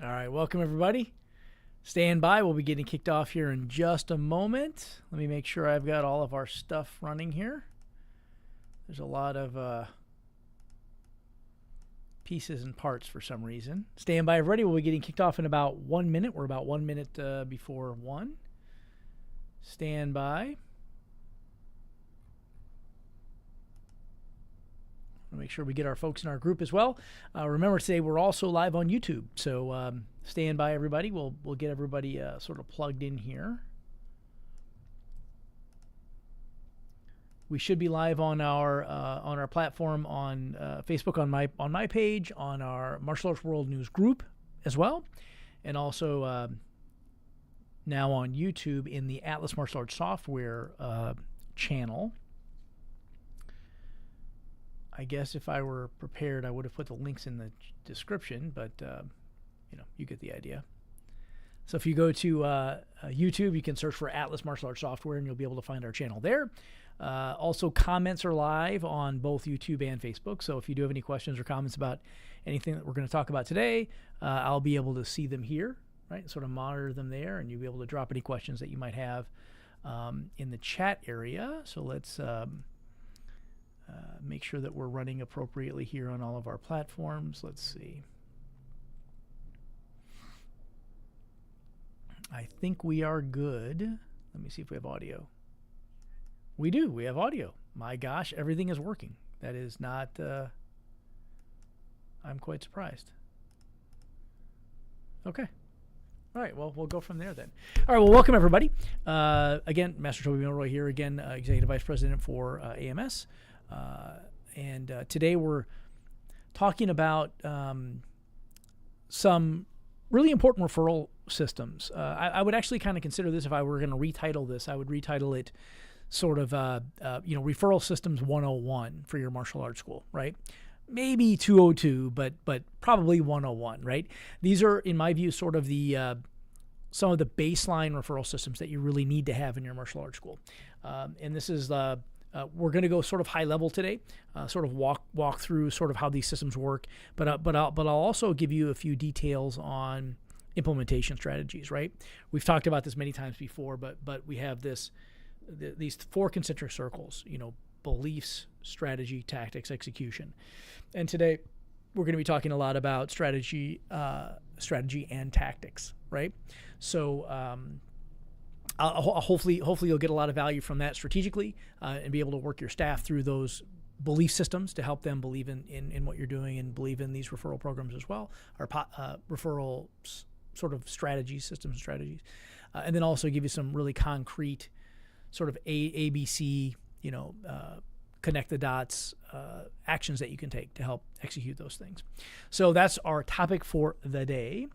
All right, welcome everybody. Stand by. We'll be getting kicked off here in just a moment. Let me make sure I've got all of our stuff running here. There's a lot of pieces and parts for some reason. Stand by, everybody. We'll be getting kicked off in about 1 minute. We're about 1 minute before 1. Stand by. We'll make sure we get our folks in our group as well. Remember, today we're also live on YouTube, so stand by, everybody. We'll get everybody sort of plugged in here. We should be live on our platform on Facebook on my page, on our Martial Arts World News group as well, and also now on YouTube in the Atlas Martial Arts Software channel. I guess if I were prepared, I would have put the links in the description, but you get the idea. So if you go to YouTube, you can search for Atlas Martial Arts Software, and you'll be able to find our channel there. Also, comments are live on both YouTube and Facebook. So if you do have any questions or comments about anything that we're going to talk about today, I'll be able to see them here, right? Sort of monitor them there, and you'll be able to drop any questions that you might have in the chat area. So let's make sure that we're running appropriately here on all of our platforms. Let's see. I think we are good. Let me see if we have audio. We do. We have audio. My gosh, everything is working. That is not... I'm quite surprised. Okay. All right, well, we'll go from there then. All right, well, welcome, everybody. Again, Master Toby Milroy here, again, Executive Vice President for AMS. And today we're talking about some really important referral systems. I would actually kind of consider this, if I were going to retitle this, I would retitle it sort of, Referral Systems 101 for your martial arts school, right? Maybe 202, but probably 101, right? These are, in my view, sort of the some of the baseline referral systems that you really need to have in your martial arts school. And this is we're going to go sort of high level today, sort of walk through sort of how these systems work, but I'll also give you a few details on implementation strategies. Right? We've talked about this many times before, but we have these 4 concentric circles. Beliefs, strategy, tactics, execution, and today we're going to be talking a lot about strategy and tactics. Right? So. Hopefully you'll get a lot of value from that strategically and be able to work your staff through those belief systems to help them believe in what you're doing and believe in these referral programs as well, or referral sort of systems and strategies. And then also give you some really concrete sort of ABC, connect the dots actions that you can take to help execute those things. So that's our topic for the day.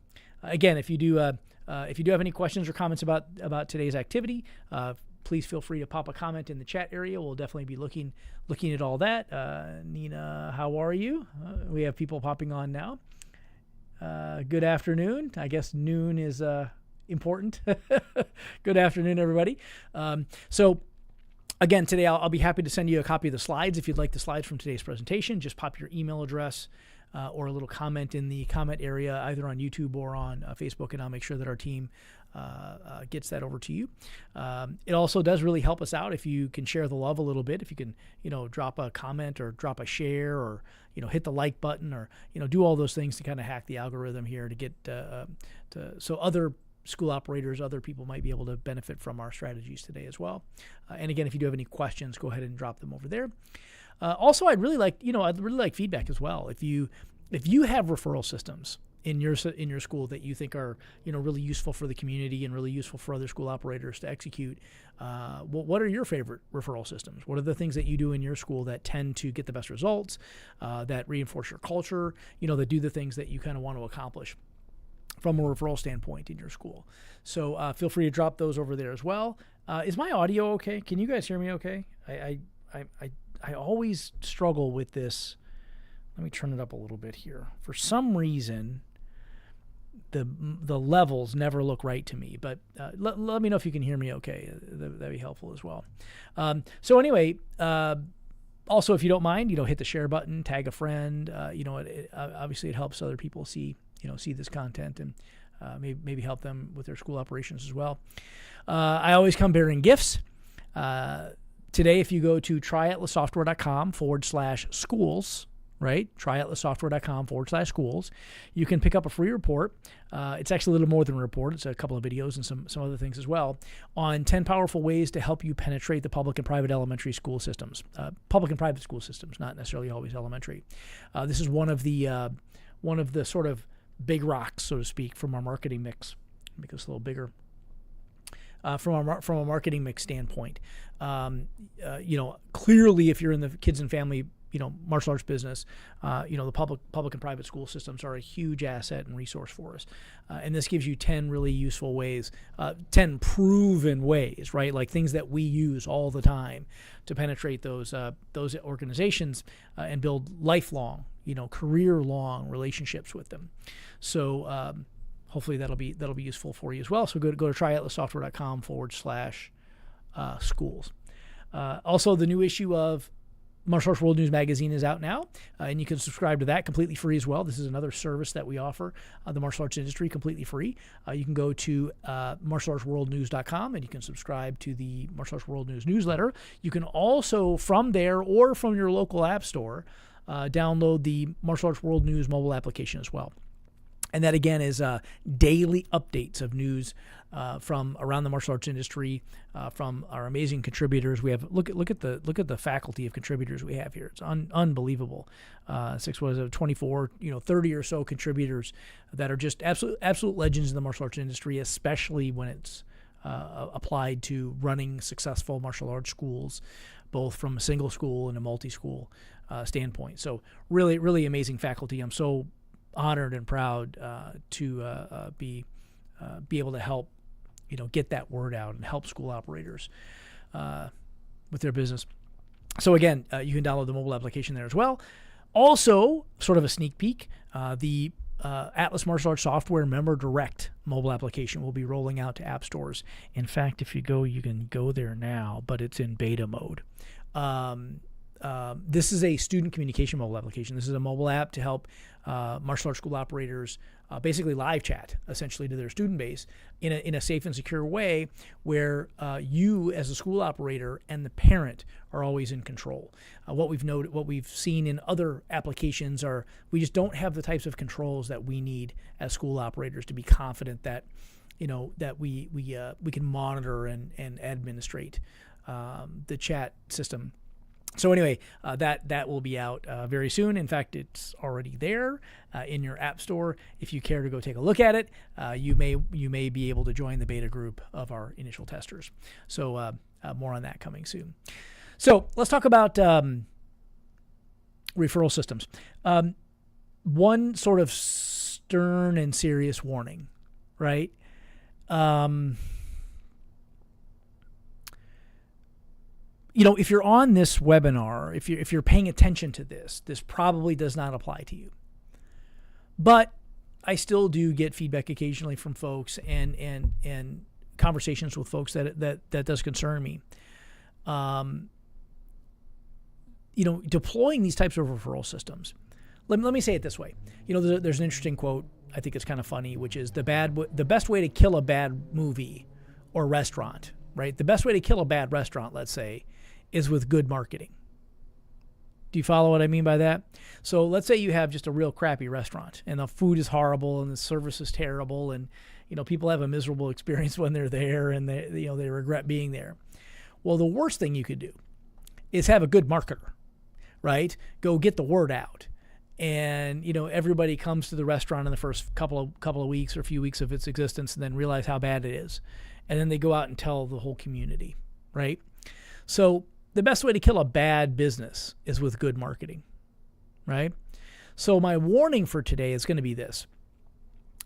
Again, if you do have any questions or comments about today's activity, please feel free to pop a comment in the chat area. We'll definitely be looking at all that. Nina, how are you? We have people popping on now. Good afternoon. I guess noon is important. Good afternoon, everybody. So again, today I'll be happy to send you a copy of the slides. If you'd like the slides from today's presentation, just pop your email address or a little comment in the comment area, either on YouTube or on Facebook, and I'll make sure that our team gets that over to you. It also does really help us out if you can share the love a little bit. If you can, drop a comment or drop a share or, hit the like button or, do all those things to kind of hack the algorithm here to get so other school operators, other people might be able to benefit from our strategies today as well. And again, if you do have any questions, go ahead and drop them over there. Also, I'd really like feedback as well. If you have referral systems in your school that you think are really useful for the community and really useful for other school operators to execute, what are your favorite referral systems? What are the things that you do in your school that tend to get the best results, that reinforce your culture, that do the things that you kind of want to accomplish from a referral standpoint in your school? So feel free to drop those over there as well. Is my audio okay? Can you guys hear me okay? I always struggle with this. Let me turn it up a little bit here. For some reason, the levels never look right to me, but let me know if you can hear me okay. That'd be helpful as well. So anyway, also, if you don't mind, hit the share button, tag a friend. Obviously it helps other people see see this content and maybe help them with their school operations as well. I always come bearing gifts. Today, if you go to tryatlassoftware.com/schools, right? tryatlassoftware.com/schools, you can pick up a free report. It's actually a little more than a report. It's a couple of videos and some other things as well on 10 powerful ways to help you penetrate the public and private elementary school systems. Public and private school systems, not necessarily always elementary. This is one of the sort of big rocks, so to speak, from our marketing mix. Make this a little bigger. From a marketing mix standpoint, clearly, if you're in the kids and family, martial arts business, the public and private school systems are a huge asset and resource for us. And this gives you 10 really useful ways, 10 proven ways, right? Like things that we use all the time to penetrate those organizations and build lifelong, career-long relationships with them. So hopefully that'll be useful for you as well. So go to tryatlassoftware.com/schools. Also, the new issue of Martial Arts World News Magazine is out now, and you can subscribe to that completely free as well. This is another service that we offer the martial arts industry completely free. You can go to martialartsworldnews.com and you can subscribe to the Martial Arts World News newsletter. You can also, from there or from your local app store, download the Martial Arts World News mobile application as well. And that, again, is daily updates of news from around the martial arts industry, from our amazing contributors. We have look at the faculty of contributors we have here. It's unbelievable. 24, 30 or so contributors that are just absolute legends in the martial arts industry, especially when it's applied to running successful martial arts schools, both from a single school and a multi-school standpoint. So really, really amazing faculty. I'm so honored and proud to be able to help get that word out and help school operators with their business. So again, you can download the mobile application there as well. Also, sort of a sneak peek, the Atlas Martial Arts Software Member Direct mobile application will be rolling out to app stores. In fact, if you can go there now, but it's in beta mode. This is a student communication mobile application. This is a mobile app to help martial arts school operators basically live chat, essentially, to their student base in a safe and secure way where you, as a school operator, and the parent are always in control. What we've seen in other applications are we just don't have the types of controls that we need as school operators to be confident that that we can monitor and administrate the chat system. So anyway, that will be out very soon. In fact, it's already there in your app store. If you care to go take a look at it, you may be able to join the beta group of our initial testers. So more on that coming soon. So let's talk about referral systems. One sort of stern and serious warning, right? If you're on this webinar, if you're paying attention to this probably does not apply to you. But I still do get feedback occasionally from folks and conversations with folks that does concern me. Deploying these types of referral systems. Let me say it this way. There's an interesting quote. I think it's kind of funny, which is the best way to kill a bad movie or restaurant, right? The best way to kill a bad restaurant, let's say, is with good marketing. Do you follow what I mean by that? So let's say you have just a real crappy restaurant and the food is horrible and the service is terrible and people have a miserable experience when they're there and they regret being there. Well, the worst thing you could do is have a good marketer, right? Go get the word out. And everybody comes to the restaurant in the first couple of weeks or a few weeks of its existence and then realize how bad it is. And then they go out and tell the whole community, right? So the best way to kill a bad business is with good marketing, right? So my warning for today is going to be this.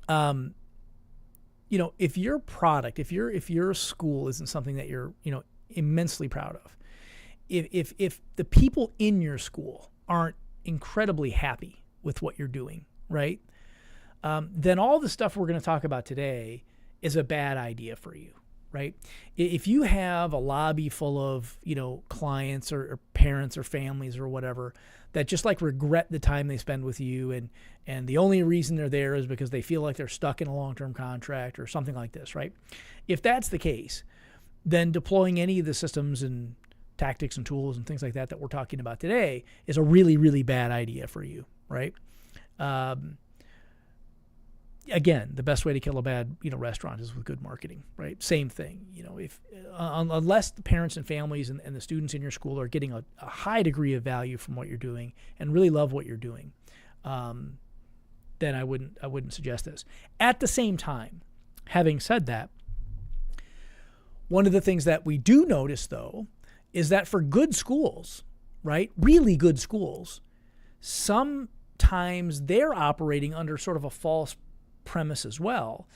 If your product, if your school isn't something that you're, immensely proud of, if the people in your school aren't incredibly happy with what you're doing, right? Then all the stuff we're going to talk about today is a bad idea for you, right? If you have a lobby full of, clients or parents or families or whatever that just like regret the time they spend with you, and the only reason they're there is because they feel like they're stuck in a long-term contract or something like this, right? If that's the case, then deploying any of the systems and tactics and tools and things like that we're talking about today is a really, really bad idea for you, right? Again, the best way to kill a bad, restaurant is with good marketing, right? Same thing, if unless the parents and families and the students in your school are getting a high degree of value from what you're doing and really love what you're doing, then I wouldn't suggest this. At the same time, having said that, one of the things that we do notice though is that for good schools, right, really good schools, sometimes they're operating under sort of a false premise as well,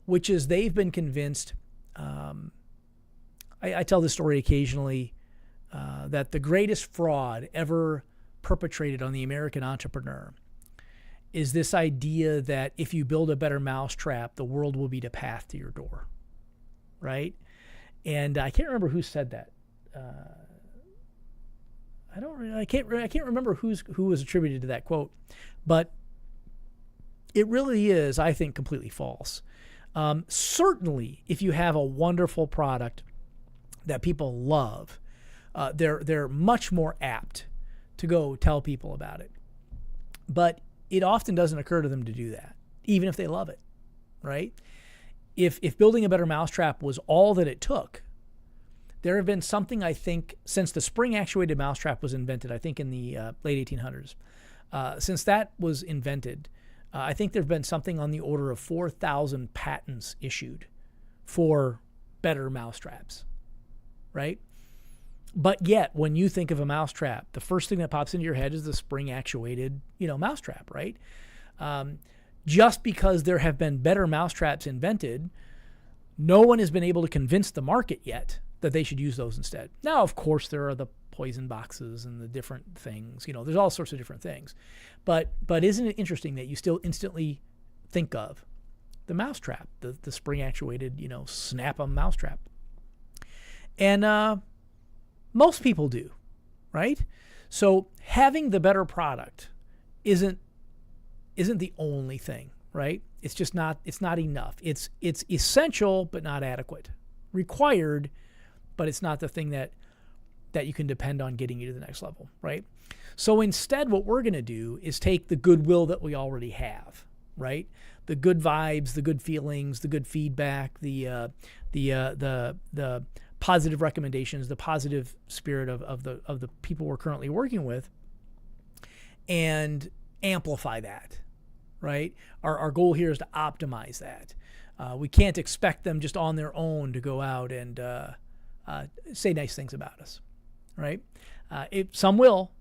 which is they've been convinced, I tell this story occasionally, that the greatest fraud ever perpetrated on the American entrepreneur is this idea that if you build a better mousetrap, the world will be the path to your door, right? And I can't remember who said that. I can't remember who was attributed to that quote, but it really is, I think, completely false. Certainly, if you have a wonderful product that people love, they're much more apt to go tell people about it. But it often doesn't occur to them to do that, even if they love it, right? If building a better mousetrap was all that it took, there have been something, I think, since the spring-actuated mousetrap was invented, I think in the late 1800s, since that was invented, I think there have been something on the order of 4,000 patents issued for better mousetraps, right? But yet, when you think of a mousetrap, the first thing that pops into your head is the spring-actuated, mousetrap, right? Just because there have been better mousetraps invented, no one has been able to convince the market yet that they should use those instead. Now, of course, there are the poison boxes and the different things. There's all sorts of different things. But isn't it interesting that you still instantly think of the mousetrap, the spring-actuated, snap-'em mousetrap? And most people do, right? So having the better product isn't the only thing, right? It's just not. It's not enough. It's essential but not adequate. Required, but it's not the thing that you can depend on getting you to the next level, right? So instead, what we're going to do is take the goodwill that we already have, right? The good vibes, the good feelings, the good feedback, the positive recommendations, the positive spirit of the people we're currently working with, and amplify that, right? Our goal here is to optimize that. We can't expect them just on their own to go out and say nice things about us, right? Some will,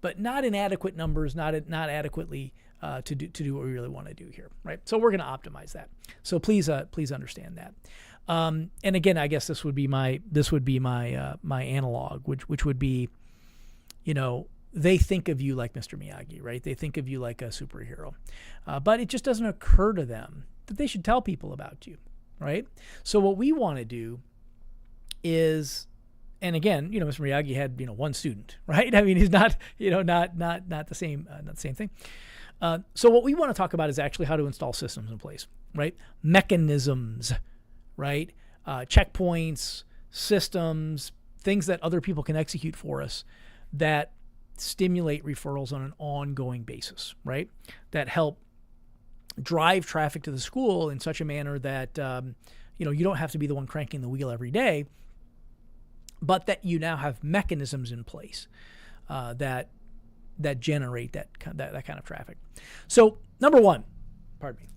but not in adequate numbers, not adequately to do what we really want to do here, right? So we're going to optimize that. So please understand that. And again, I guess this would be my analog, which would be, they think of you like Mr. Miyagi, right? They think of you like a superhero, but it just doesn't occur to them that they should tell people about you, right? So what we want to do is, and again, Mr. Miyagi had, one student, right? I mean, he's not, not the same thing. So what we want to talk about is actually how to install systems in place, right? Mechanisms, right? Checkpoints, systems, things that other people can execute for us that stimulate referrals on an ongoing basis, right? That help drive traffic to the school in such a manner that, you don't have to be the one cranking the wheel every day, but that you now have mechanisms in place that generate that kind of traffic. So number one, pardon me.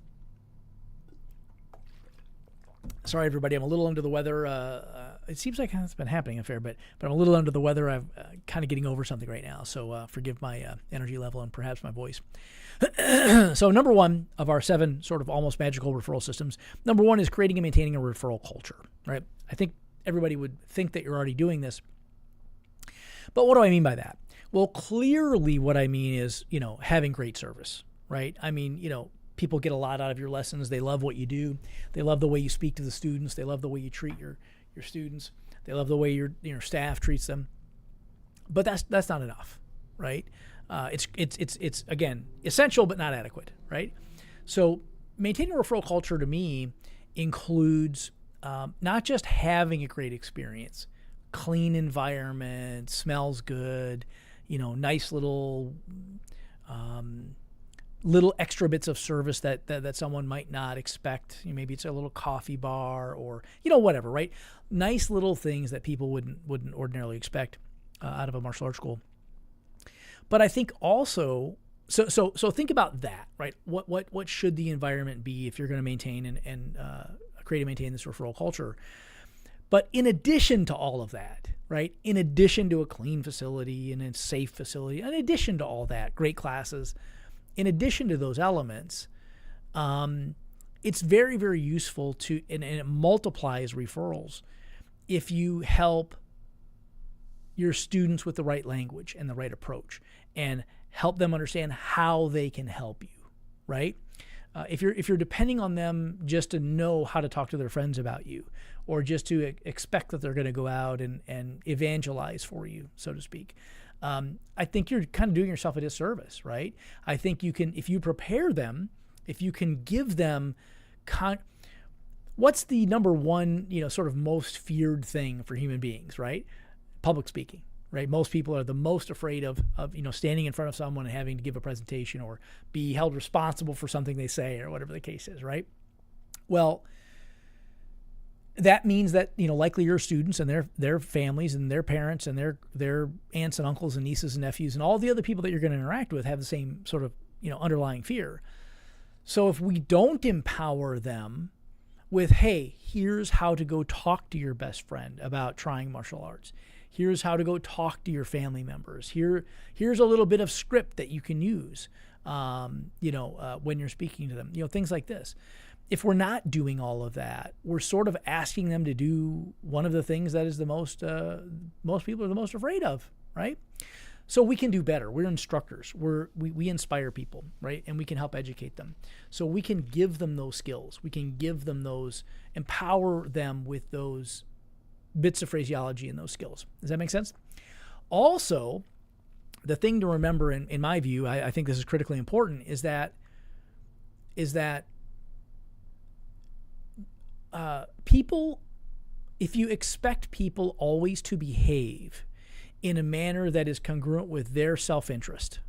Sorry, everybody. I'm a little under the weather. It seems like it's been happening a fair bit, but I'm a little under the weather. I'm kind of getting over something right now, so forgive my energy level and perhaps my voice. So number one of our 7 sort of almost magical referral systems, number one is creating and maintaining a referral culture, right? I think everybody would think that you're already doing this. But what do I mean by that? Well, clearly what I mean is, having great service, right? I mean, People get a lot out of your lessons. They love what you do. They love the way you speak to the students. They love the way you treat your students. They love the way your staff treats them. But that's not enough, right? It's again essential but not adequate, right? So maintaining a referral culture to me includes not just having a great experience, clean environment, smells good, nice little extra bits of service that someone might not expect. Maybe it's a little coffee bar or whatever, right? Nice little things that people wouldn't ordinarily expect out of a martial arts school. But I think also, so think about that, right? What should the environment be if you're going to maintain and create and maintain this referral culture? But in addition to all of that, right? In addition to a clean facility and a safe facility, in addition to all that, great classes, in addition to those elements, it's very, very useful to, and it multiplies referrals if you help your students with the right language and the right approach and help them understand how they can help you, right? If you're depending on them just to know how to talk to their friends about you, or just to expect that they're going to go out and evangelize for you, so to speak, I think you're kind of doing yourself a disservice, right? I think you can, if you prepare them, if you can give them, what's the number one, sort of most feared thing for human beings, right? Public speaking, right? Most people are the most afraid of standing in front of someone and having to give a presentation or be held responsible for something they say or whatever the case is, right? Well, that means that, likely your students and their families and their parents and their aunts and uncles and nieces and nephews and all the other people that you're going to interact with have the same sort of, underlying fear. So if we don't empower them with, hey, here's how to go talk to your best friend about trying martial arts. Here's how to go talk to your family members. Here's a little bit of script that you can use, when you're speaking to them, things like this. If we're not doing all of that, we're sort of asking them to do one of the things that is the most people are the most afraid of, right? So we can do better. We're instructors. We inspire people, right? And we can help educate them. So we can give them those skills. We can give them empower them with those bits of phraseology and those skills. Does that make sense? Also, the thing to remember, in my view, I think this is critically important, is that people, if you expect people always to behave in a manner that is congruent with their self-interest,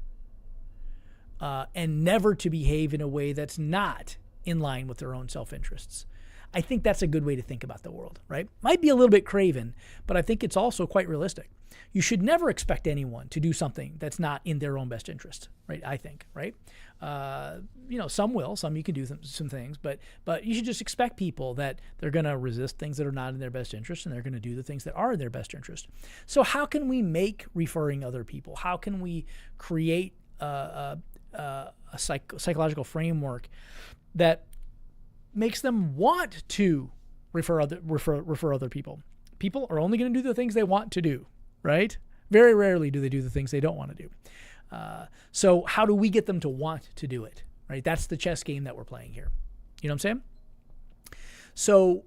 and never to behave in a way that's not in line with their own self-interests, I think that's a good way to think about the world, right? Might be a little bit craven, but I think it's also quite realistic. You should never expect anyone to do something that's not in their own best interest, right? I think, right? Some will, some you can do some things, but you should just expect people that they're going to resist things that are not in their best interest, and they're going to do the things that are in their best interest. So how can we make referring other people? How can we create a psychological framework that makes them want to refer other people? People are only going to do the things they want to do, right? Very rarely do they do the things they don't want to do. So how do we get them to want to do it, right? That's the chess game that we're playing here. You know what I'm saying? So,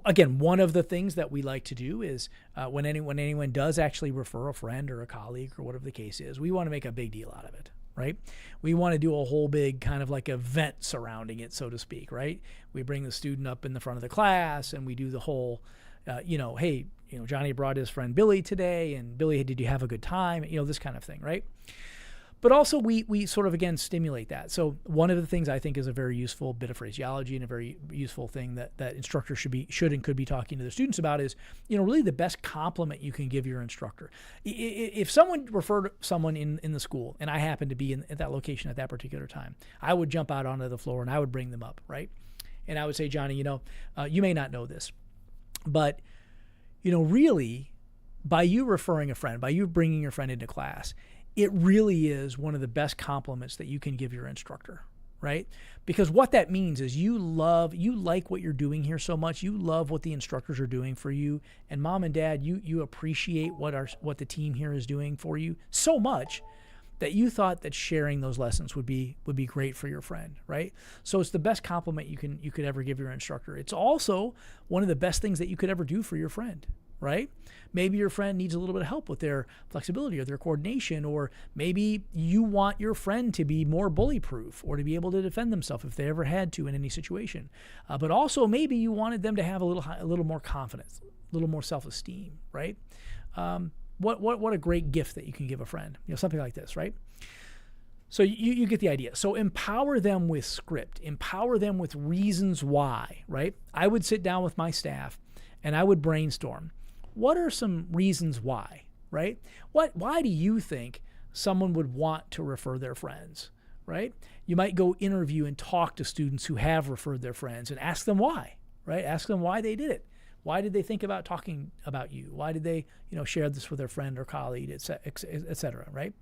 again, one of the things that we like to do is when anyone does actually refer a friend or a colleague or whatever the case is, we want to make a big deal out of it, right? We want to do a whole big kind of like event surrounding it, so to speak, right? We bring the student up in the front of the class and we do the whole, hey, Johnny brought his friend Billy today, and Billy, did you have a good time? This kind of thing, right? But also we sort of, again, stimulate that. So one of the things I think is a very useful bit of phraseology and a very useful thing that instructors should and could be talking to their students about is, really the best compliment you can give your instructor. If someone referred someone in the school and I happened to be at that location at that particular time, I would jump out onto the floor and I would bring them up, right? And I would say, Johnny, you may not know this, but really, by you referring a friend, by you bringing your friend into class, it really is one of the best compliments that you can give your instructor, right? Because what that means is you like what you're doing here so much. You love what the instructors are doing for you. And mom and dad, you appreciate what the team here is doing for you so much that you thought that sharing those lessons would be great for your friend, right? So it's the best compliment you could ever give your instructor. It's also one of the best things that you could ever do for your friend, right? Maybe your friend needs a little bit of help with their flexibility or their coordination, or maybe you want your friend to be more bully proof or to be able to defend themselves if they ever had to in any situation. But also maybe you wanted them to have a little more confidence, a little more self-esteem, right? What a great gift that you can give a friend, something like this, right? So you get the idea. So empower them with script, empower them with reasons why, right? I would sit down with my staff and I would brainstorm. What are some reasons why, right? Why do you think someone would want to refer their friends, right? You might go interview and talk to students who have referred their friends and ask them why, right? Ask them why they did it. Why did they think about talking about you? Why did they, share this with their friend or colleague, et cetera, right?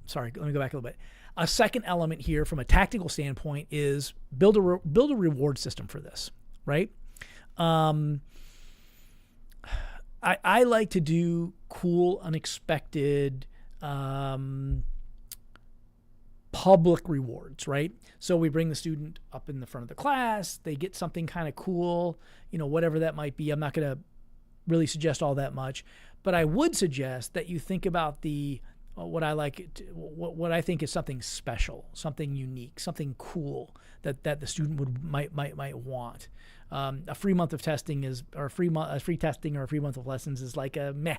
Sorry, let me go back a little bit. A second element here from a tactical standpoint is build a reward system for this, right? I like to do cool, unexpected, public rewards, right? So we bring the student up in the front of the class, they get something kind of cool, whatever that might be. I'm not going to really suggest all that much, but I would suggest that you think about what I think is something special, something unique, something cool that the student might want. A free month of testing or a free testing or a free month of lessons is like a meh.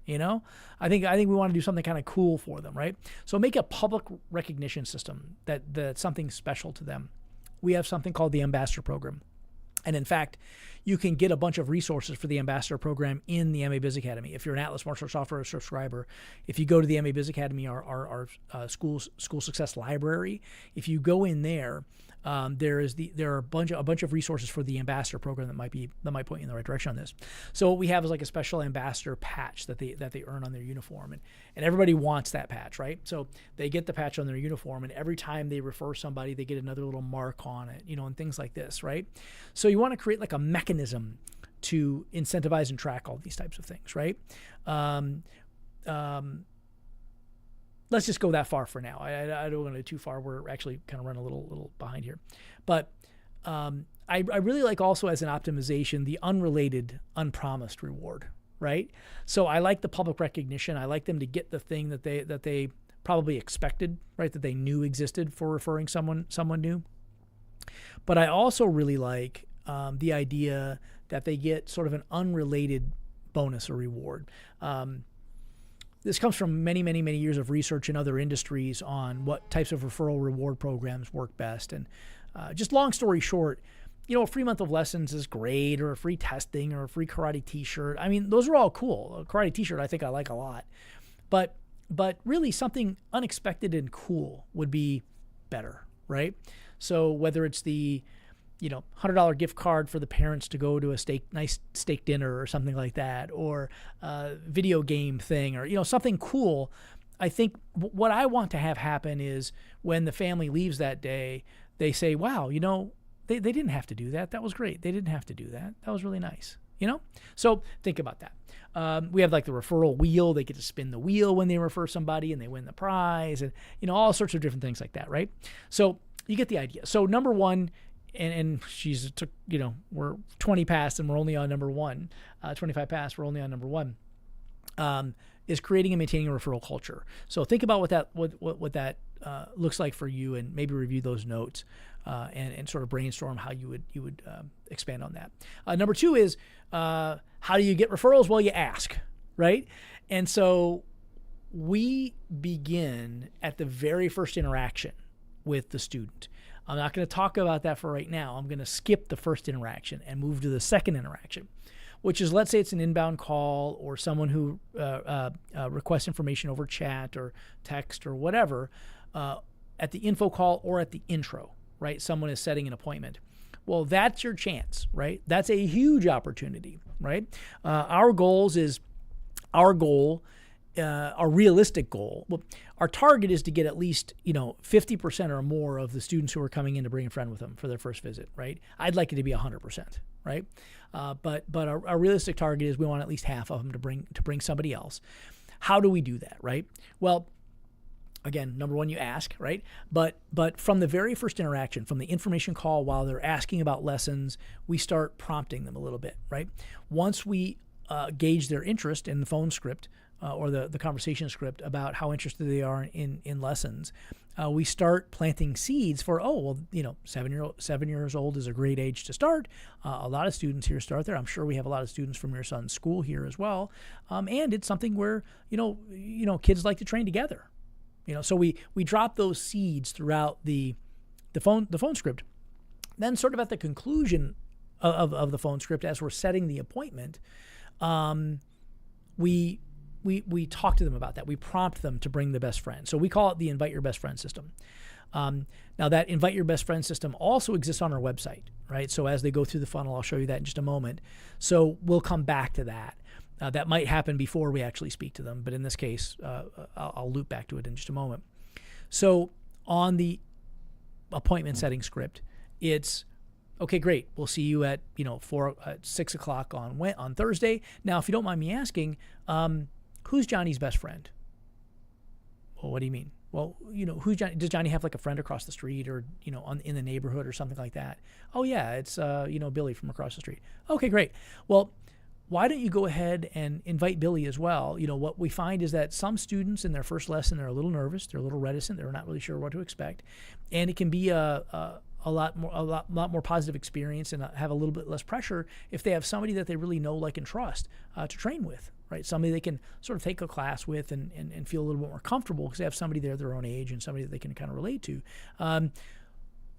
I think we want to do something kind of cool for them, right? So make a public recognition system that's something special to them. We have something called the Ambassador Program. And in fact, you can get a bunch of resources for the Ambassador Program in the MA Biz Academy. If you're an Atlas Martial Software subscriber, if you go to the MA Biz Academy, our school success library, if you go in there, there are a bunch of resources for the Ambassador Program that might point you in the right direction on this. So what we have is like a special ambassador patch that they earn on their uniform, and everybody wants that patch, right? So they get the patch on their uniform, and every time they refer somebody, they get another little mark on it, and things like this, right? So you want to create like a mechanism to incentivize and track all these types of things, right? Let's just go that far for now. I don't want to go too far. We're actually kind of running a little behind here. But I really like also as an optimization, the unrelated, unpromised reward, right? So I like the public recognition. I like them to get the thing that they probably expected, right? That they knew existed for referring someone new. But I also really like the idea that they get sort of an unrelated bonus or reward. This comes from many, many, many years of research in other industries on what types of referral reward programs work best. And just long story short, a free month of lessons is great, or a free testing, or a free karate t-shirt. I mean, those are all cool. A karate t-shirt I think I like a lot. But really something unexpected and cool would be better, right? So whether it's the $100 gift card for the parents to go to a nice steak dinner or something like that, or a video game thing, or something cool. I think what I want to have happen is when the family leaves that day, they say, wow, they didn't have to do that. That was great. They didn't have to do that. That was really nice. So think about that. We have like the referral wheel. They get to spin the wheel when they refer somebody and they win the prize, and all sorts of different things like that, right? So you get the idea. So number one, and she's took, we're 20 past and we're only on number one, 25 past, we're only on number one, is creating and maintaining a referral culture. So think about what that looks like for you, and maybe review those notes and sort of brainstorm how you would expand on that. Number two is how do you get referrals? Well, you ask, right? And so we begin at the very first interaction with the student. I'm not going to talk about that for right now. I'm going to skip the first interaction and move to the second interaction, which is, let's say it's an inbound call or someone who requests information over chat or text or whatever, at the info call or at the intro, right? Someone is setting an appointment. Well, that's your chance, right? That's a huge opportunity, right? Our realistic goal, well, our target is to get at least 50% or more of the students who are coming in to bring a friend with them for their first visit, right? I'd like it to be 100%, right? But our realistic target is we want at least half of them to bring somebody else. How do we do that, right? Well, again, number one, you ask, right? But from the very first interaction, from the information call while they're asking about lessons, we start prompting them a little bit, right? Once we gauge their interest in the phone script or the conversation script about how interested they are in lessons, we start planting seeds for, 7 years old is a great age to start. A lot of students here start there. I'm sure we have a lot of students from your son's school here as well. And it's something where, kids like to train together. So we drop those seeds throughout the phone script. Then sort of at the conclusion of the phone script, as we're setting the appointment, we talk to them about that. We prompt them to bring the best friend. So we call it the Invite Your Best Friend system. Now that Invite Your Best Friend system also exists on our website, right? So as they go through the funnel, I'll show you that in just a moment. So we'll come back to that. That might happen before we actually speak to them, but in this case, I'll loop back to it in just a moment. So on the appointment setting script, it's, okay, great. We'll see you at 6 o'clock on Thursday. Now, if you don't mind me asking, who's Johnny's best friend? Well, what do you mean? Well, who's Johnny? Does Johnny have like a friend across the street or, in the neighborhood or something like that? Oh yeah, it's, Billy from across the street. Okay, great. Well, why don't you go ahead and invite Billy as well? What we find is that some students in their first lesson, they're a little nervous, they're a little reticent, they're not really sure what to expect. And it can be a lot more positive experience and have a little bit less pressure if they have somebody that they really know, like, and trust to train with, right? Somebody they can sort of take a class with and feel a little bit more comfortable because they have somebody there their own age and somebody that they can kind of relate to.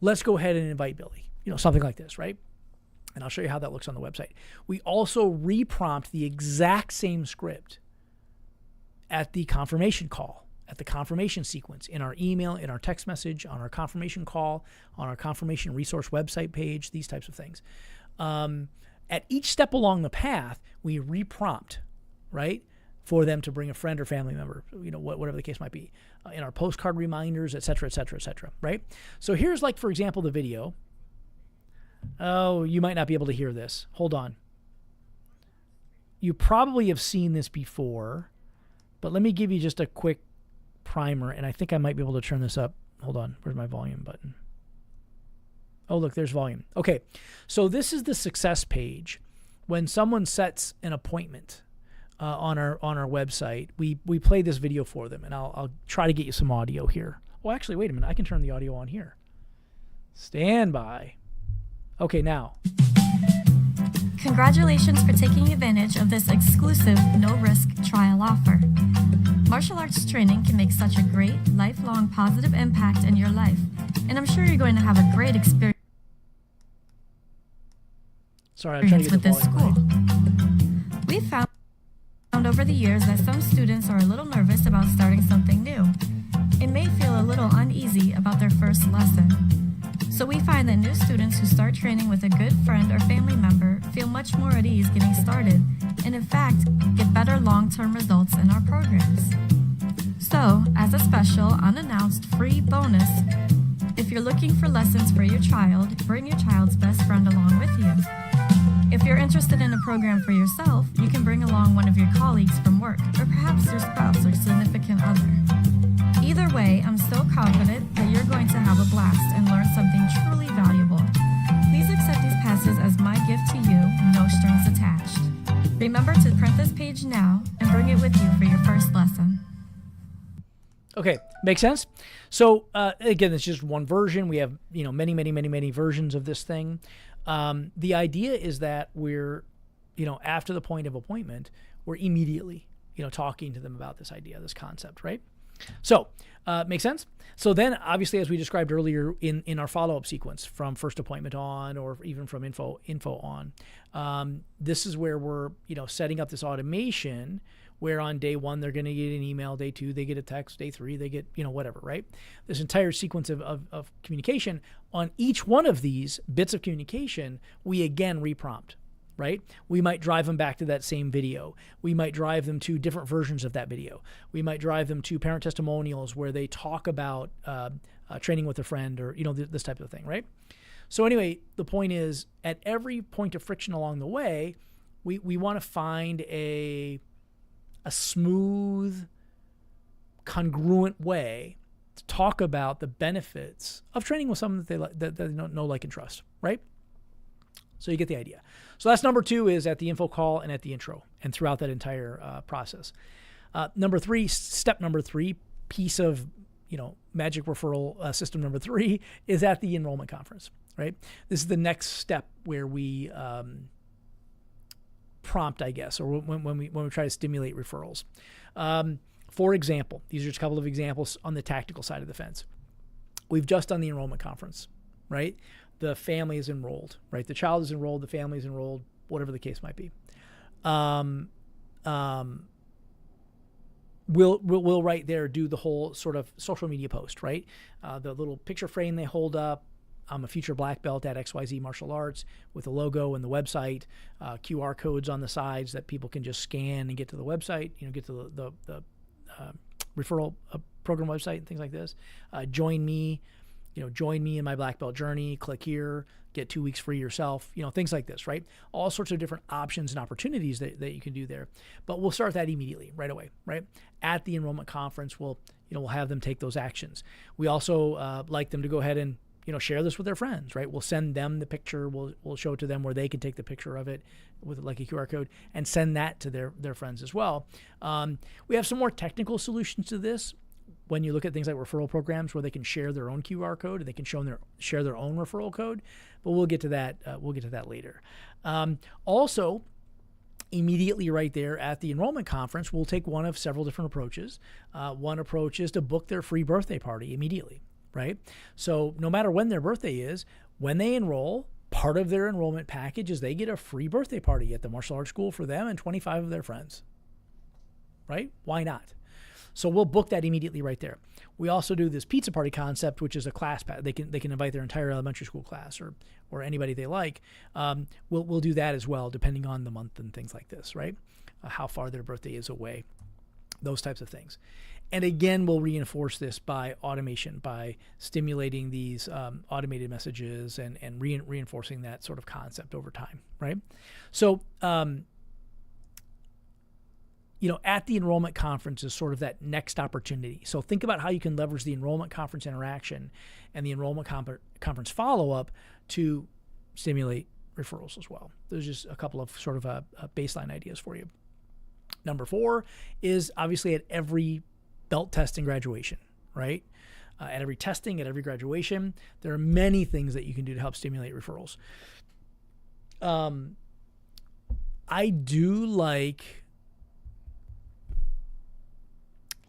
Let's go ahead and invite Billy, something like this, right? And I'll show you how that looks on the website. We also reprompt the exact same script at the confirmation call, at the confirmation sequence, in our email, in our text message, on our confirmation call, on our confirmation resource website page, these types of things. At each step along the path, we reprompt, right, for them to bring a friend or family member, whatever the case might be, in our postcard reminders, et cetera, et cetera, et cetera, right? So here's, like, for example, the video. Oh, you might not be able to hear this. Hold on. You probably have seen this before, but let me give you just a quick primer, and I think I might be able to turn this up. Hold on. Where's my volume button? Oh, look, there's volume. Okay, so this is the success page. When someone sets an appointment on our website, we play this video for them, and I'll try to get you some audio here. Well, actually, wait a minute. I can turn the audio on here. Stand by. Okay, now. Congratulations for taking advantage of this exclusive no-risk trial offer. Martial arts training can make such a great, lifelong positive impact in your life, and I'm sure you're going to have a great experience. Sorry, I'm trying to get the volume right. We've found over the years that some students are a little nervous about starting something new and may feel a little uneasy about their first lesson. So we find that new students who start training with a good friend or family member feel much more at ease getting started and, in fact, get better long-term results in our programs. So, as a special, unannounced free bonus, if you're looking for lessons for your child, bring your child's best friend along with you. If you're interested in a program for yourself, you can bring along one of your colleagues from work or perhaps your spouse or significant other. Either way, I'm so confident that you're going to have a blast and learn something truly valuable. Please accept these passes as my gift to you, no strings attached. Remember to print this page now and bring it with you for your first lesson. Okay, makes sense? So again, it's just one version. We have many versions of this thing. The idea is that we're, after the point of appointment, we're immediately, talking to them about this idea, this concept, right? So, makes sense? So then, obviously, as we described earlier in our follow-up sequence from first appointment on, or even from info on, this is where we're, setting up this automation where on day 1, they're going to get an email, day 2, they get a text, day 3, they get, whatever, right? This entire sequence of communication. On each one of these bits of communication, we again reprompt. Right? We might drive them back to that same video. We might drive them to different versions of that video. We might drive them to parent testimonials where they talk about training with a friend or, this type of thing, right? So anyway, the point is at every point of friction along the way, we want to find a a smooth, congruent way to talk about the benefits of training with someone that they don't know, like, and trust, right? So you get the idea. So that's number 2, is at the info call and at the intro and throughout that entire process. Step number 3, piece of, magic referral system number 3 is at the enrollment conference, right? This is the next step where we prompt, I guess, or when we try to stimulate referrals. For example, these are just a couple of examples on the tactical side of the fence. We've just done the enrollment conference, right? The family is enrolled, right? The child is enrolled, the family is enrolled, whatever the case might be. We'll right there do the whole sort of social media post, right? The little picture frame they hold up. I'm a future black belt at XYZ Martial Arts, with the logo and the website, QR codes on the sides that people can just scan and get to the website, get to the referral program website and things like this. Join me in my black belt journey. Click here, get 2 weeks free yourself, things like this, right? All sorts of different options and opportunities that you can do there. But we'll start that immediately, right away, right? At the enrollment conference, we'll have them take those actions. We also like them to go ahead and, share this with their friends, right? We'll send them the picture. We'll show it to them where they can take the picture of it with like a QR code and send that to their friends as well. We have some more technical solutions to this. When you look at things like referral programs where they can share their own QR code and they can share their own referral code, but we'll get to that. We'll get to that later. Also, immediately right there at the enrollment conference, we'll take one of several different approaches. One approach is to book their free birthday party immediately, right? So no matter when their birthday is, when they enroll, part of their enrollment package is they get a free birthday party at the martial arts school for them and 25 of their friends, right? Why not? So we'll book that immediately right there. We also do this pizza party concept, which is a class pack. They can invite their entire elementary school class or anybody they like. We'll do that as well, depending on the month and things like this, right? How far their birthday is away, those types of things. And again, we'll reinforce this by automation, by stimulating these automated messages and reinforcing that sort of concept over time, right? So, at the enrollment conference is sort of that next opportunity. So think about how you can leverage the enrollment conference interaction and the enrollment conference follow-up to stimulate referrals as well. There's just a couple of sort of baseline ideas for you. Number 4 is obviously at every belt test and graduation, right? At every testing, at every graduation, there are many things that you can do to help stimulate referrals. I do like...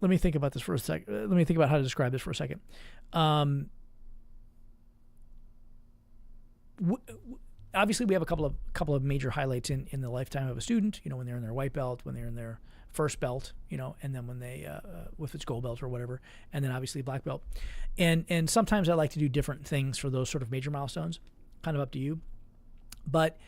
Let me think about this for a second. Let me think about how to describe this for a second. Obviously, we have a couple of major highlights in the lifetime of a student. When they're in their white belt, when they're in their first belt, and then when they with its gold belt or whatever, and then obviously black belt. And sometimes I like to do different things for those sort of major milestones. Kind of up to you, but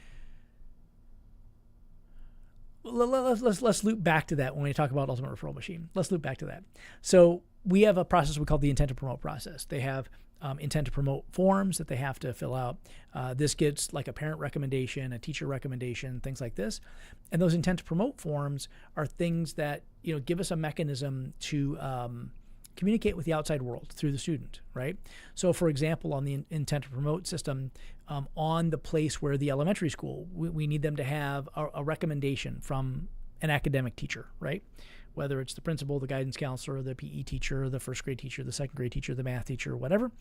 let's loop back to that when we talk about Ultimate Referral Machine. Let's loop back to that. So we have a process we call the intent to promote process. They have intent to promote forms that they have to fill out. This gets like a parent recommendation, a teacher recommendation, things like this. And those intent to promote forms are things that give us a mechanism to communicate with the outside world through the student, right? So for example, on the intent to promote system, on the place where the elementary school, we need them to have a recommendation from an academic teacher, right? Whether it's the principal, the guidance counselor, the PE teacher, the first grade teacher, the second grade teacher, the math teacher, whatever.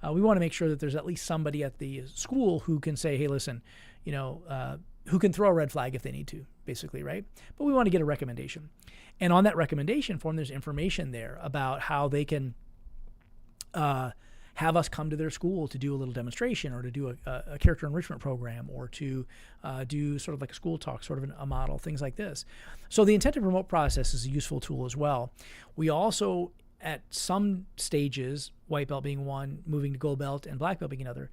We want to make sure that there's at least somebody at the school who can say, hey, listen, who can throw a red flag if they need to, basically, right? But we want to get a recommendation. And on that recommendation form, there's information there about how they can have us come to their school to do a little demonstration or to do a character enrichment program or to do sort of like a school talk, sort of a model, things like this. So the intent to promote process is a useful tool as well. We also, at some stages, white belt being one, moving to gold belt and black belt being another,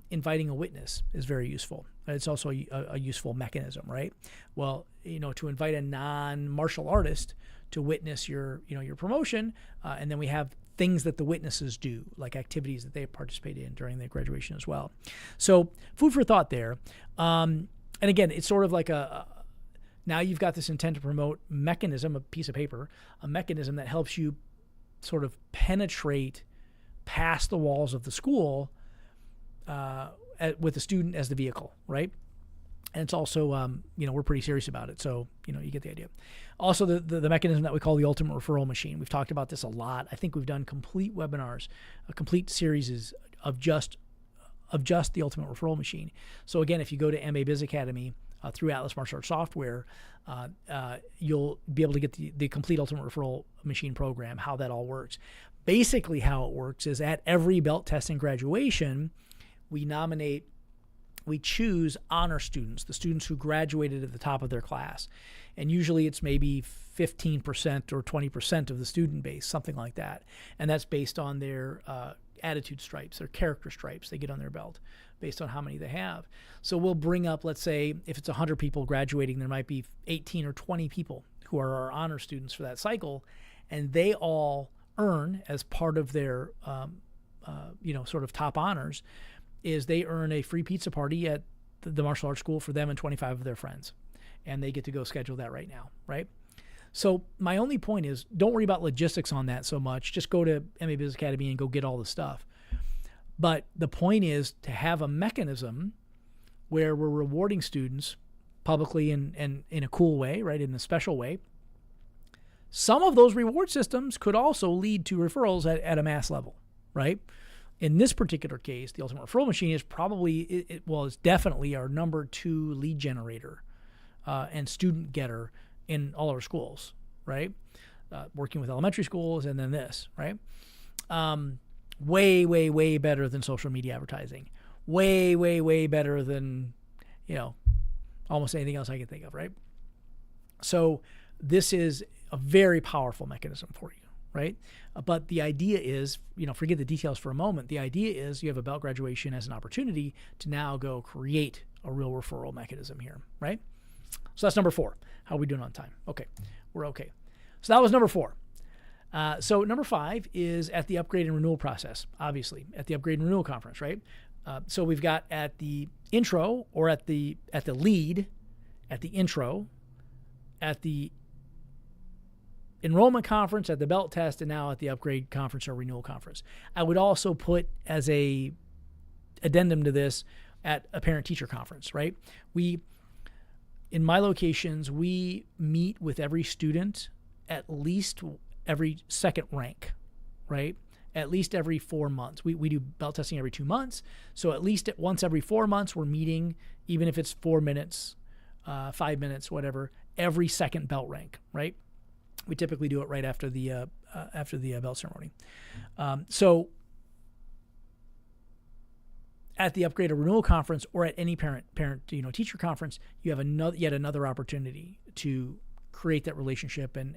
inviting a witness is very useful. It's also a useful mechanism, right? Well, to invite a non-martial artist to witness your promotion, and then we have things that the witnesses do, like activities that they participate in during their graduation as well. So food for thought there. And again, it's sort of like Now you've got this intent to promote mechanism, a piece of paper, a mechanism that helps you sort of penetrate past the walls of the school with the student as the vehicle, right? And it's also, we're pretty serious about it. So, you get the idea. Also, the mechanism that we call the ultimate referral machine. We've talked about this a lot. I think we've done complete webinars, complete series of just the ultimate referral machine. So again, if you go to MA Biz Academy through Atlas Martial Arts Software, you'll be able to get the complete ultimate referral machine program, how that all works. Basically, how it works is at every belt test and graduation, we choose honor students, the students who graduated at the top of their class. And usually it's maybe 15% or 20% of the student base, something like that. And that's based on their attitude stripes, their character stripes they get on their belt, based on how many they have. So we'll bring up, let's say, if it's 100 people graduating, there might be 18 or 20 people who are our honor students for that cycle. And they all earn, as part of their, sort of top honors, is they earn a free pizza party at the martial arts school for them and 25 of their friends. And they get to go schedule that right now, right? So my only point is, don't worry about logistics on that so much. Just go to MA Business Academy and go get all the stuff. But the point is to have a mechanism where we're rewarding students publicly and in a cool way, right, in a special way. Some of those reward systems could also lead to referrals at a mass level, right? In this particular case, the ultimate referral machine is probably, it's definitely our number 2 lead generator and student getter in all our schools, right? Working with elementary schools and then this, right? Way, way, way better than social media advertising. Way, way, way better than, almost anything else I can think of, right? So this is a very powerful mechanism for you, right? But the idea is, forget the details for a moment. The idea is you have a belt graduation as an opportunity to now go create a real referral mechanism here, right? So that's number 4. How are we doing on time? Okay, we're okay. So that was number 4. So number 5 is at the upgrade and renewal process, obviously, at the upgrade and renewal conference, right? So we've got at the intro or at the lead, at the intro, at the enrollment conference, at the belt test, and now at the upgrade conference or renewal conference. I would also put as a addendum to this at a parent-teacher conference, right? In my locations, we meet with every student at least every second rank, right? At least every 4 months. We do belt testing every 2 months. So at least once every 4 months, we're meeting, even if it's 4 minutes, 5 minutes, whatever, every second belt rank, right? We typically do it right after the belt ceremony. So at the upgrade or renewal conference or at any parent teacher conference, you have yet another opportunity to create that relationship and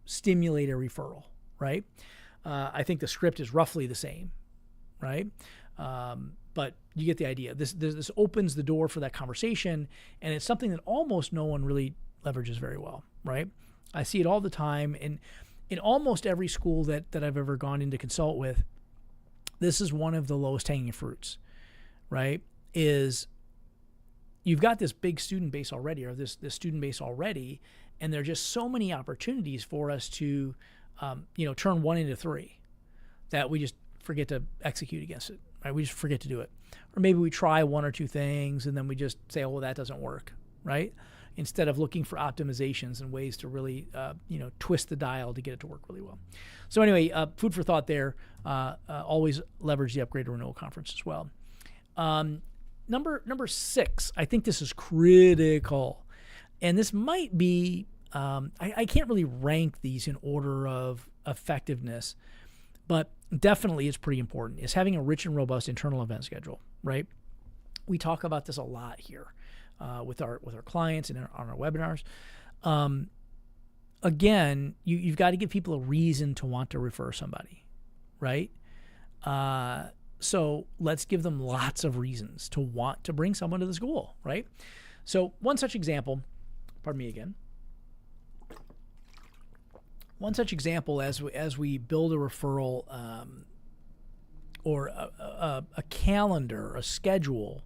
stimulate a referral, right? I think the script is roughly the same, right? But you get the idea. This opens the door for that conversation, and it's something that almost no one really leverages very well, right? I see it all the time in almost every school that I've ever gone in to consult with. This is one of the lowest hanging fruits, right? Is you've got this big student base already, or this student base already, and there are just so many opportunities for us to, turn 1 into 3 that we just forget to execute against it, right? We just forget to do it. Or maybe we try 1 or 2 things and then we just say, oh, well, that doesn't work, right? Instead of looking for optimizations and ways to really, twist the dial to get it to work really well. So anyway, food for thought there. Always leverage the upgrade or renewal conference as well. Number 6, I think this is critical. And this might be, I can't really rank these in order of effectiveness, but definitely it's pretty important, is having a rich and robust internal event schedule, right? We talk about this a lot here. With our clients and on our webinars. Again, you've got to give people a reason to want to refer somebody, right? So let's give them lots of reasons to want to bring someone to the school, right? So one such example, pardon me again. One such example as we build a referral or a calendar, a schedule